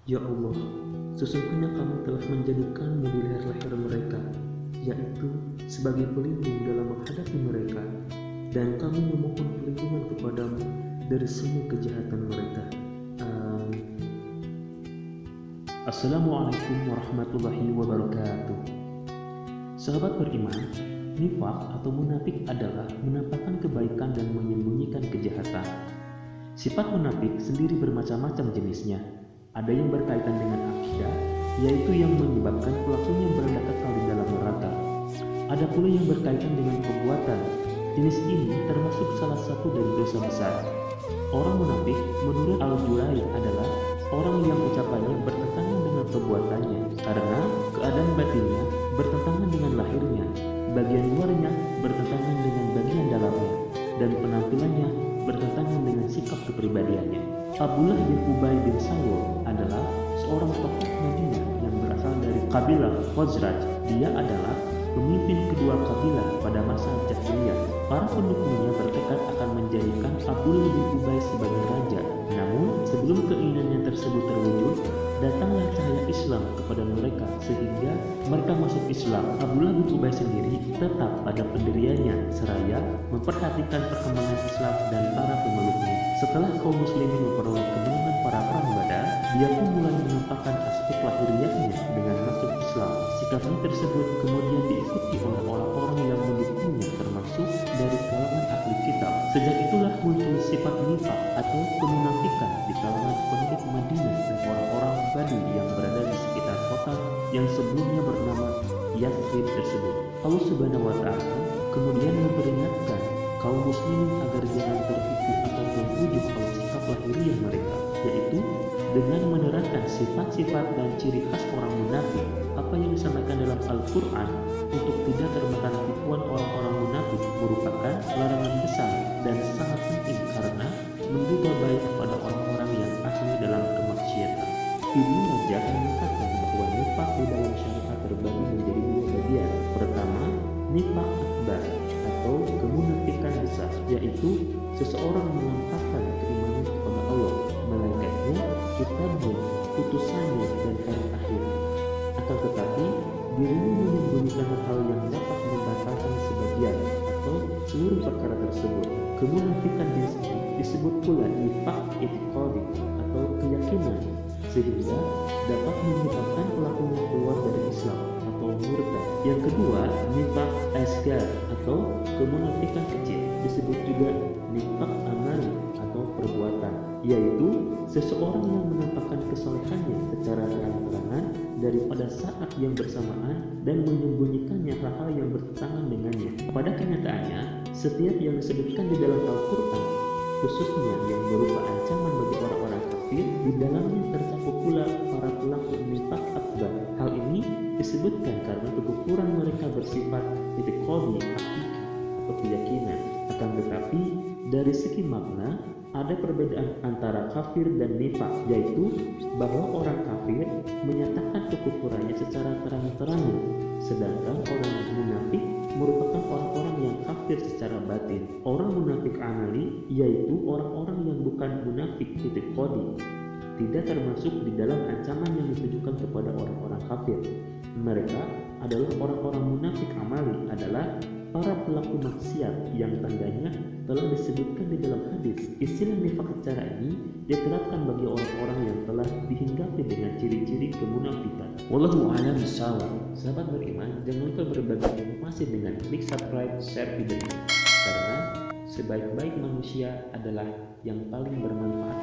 Ya Allah, sesungguhnya Kamu telah menjadikanmu di leher-leher mereka, yaitu sebagai pelindung dalam menghadapi mereka, dan kami memohon perlindungan kepadamu dari semua kejahatan mereka. Amin. Assalamualaikum warahmatullahi wabarakatuh. Sahabat beriman, nifaq atau munafik adalah menampakkan kebaikan dan menyembunyikan kejahatan. Sifat munafik sendiri bermacam-macam jenisnya. Ada yang berkaitan dengan akidah, yaitu yang menyebabkan pelakunya berada kekal di dalam neraka. Ada pula yang berkaitan dengan perbuatan. Jenis ini termasuk salah satu dari dosa besar. Orang munafik menurut Al-Jurai adalah orang yang ucapannya bertentangan dengan perbuatannya, karena keadaan batinnya bertentangan dengan lahirnya, bagian luarnya bertentangan dengan bagian dalamnya, dan penampilannya bertentangan dengan sikap kepribadiannya. Abdullah bin Ubay bin Salul adalah seorang tokoh Madinah yang berasal dari kabilah Khazraj. Dia adalah pemimpin kedua kabilah pada masa jahiliyah. Para pendukungnya bertekad akan menjadikan Abdullah bin Ubay sebagai raja. Namun, sebelum keinginannya tersebut terwujud, datanglah cahaya Islam kepada mereka sehingga mereka masuk Islam. Abdullah bin Ubay sendiri tetap pada pendiriannya seraya memperhatikan perkembangan Islam dan para pemeluknya. Setelah kaum muslimin memperoleh kemenangan para perang Badar, dia pun mulai menampakkan aspek lahiriahnya dengan masuk Islam. Sikapnya tersebut kemudian diikuti oleh orang-orang yang mendukungnya, termasuk dari kalangan ahli kitab. Sejak itulah muncul sifat nifaq atau kemunafikan di kalangan penduduk Madinah dan orang-orang Badui yang berada di sekitar kota yang sebelumnya bernama Yathrib tersebut. Allah Subhanahu wa Ta'ala kemudian memperingatkan kaum muslimin agar jangan tertipu atau terbujuk oleh sikap lahiriah mereka, yaitu dengan menerangkan sifat-sifat dan ciri khas orang munafik. Apa yang disampaikan dalam Al-Quran untuk tidak termakan tipuan orang-orang munafik merupakan larangan besar dan sangat penting karena menduga baik kepada orang-orang yang ahli dalam kemaksiatan. Ibnu Rajab mengatakan bahwa nifaq di dalam syariat terbagi menjadi dua bagian. Pertama, nifaq akbar atau kemunafikan besar, yaitu seseorang menampakkan keimanan kepada Allah, malaikatnya, kitabnya, utusannya, dan hari akhir. Akan tetapi, dirinya menyembunyikan hal yang dapat membatalkan sebagian atau seluruh perkara tersebut. Kemunafikan disebut pula nifaq i'tiqadi atau keyakinan, sehingga dapat menyebabkan pelakunya keluar dari Islam atau murtad. Yang kedua, nifaq asghar atau kemunafikan kecil, disebut juga nifaq amali atau perbuatan, yaitu seseorang yang menampakkan kesalehannya secara terang-terangan daripada saat yang bersamaan dan menyembunyikannya hal-hal yang bertentangan dengannya. Pada kenyataannya, setiap yang disebutkan di dalam Al-Quran, khususnya yang berupa ancaman bagi orang-orang kafir, di dalamnya tercakup pula para pelaku nifaq akbar. Hal ini disebutkan karena kekufuran mereka bersifat i'tiqadi, hakiki atau keyakinan. Akan tetapi dari segi makna ada perbedaan antara kafir dan nifaq, yaitu bahwa orang kafir menyatakan kekufurannya secara terang-terangan, sedangkan orang munafik merupakan orang-orang yang kafir secara batin. Orang munafik amali yaitu orang-orang yang bukan munafik i'tiqadi, tidak termasuk di dalam ancaman yang ditujukan kepada orang-orang kafir. Mereka adalah orang-orang munafik amali adalah para pelaku maksiat yang tandanya telah disebutkan di dalam hadis. Istilah nifaq secara ini diterapkan bagi orang-orang yang telah dihinggapi dengan ciri-ciri kemunafikan. Wallahu a'lam bishawab. Sahabat beriman, jangan lupa berbagi informasi dengan klik subscribe, share video ini, karena sebaik-baik manusia adalah yang paling bermanfaat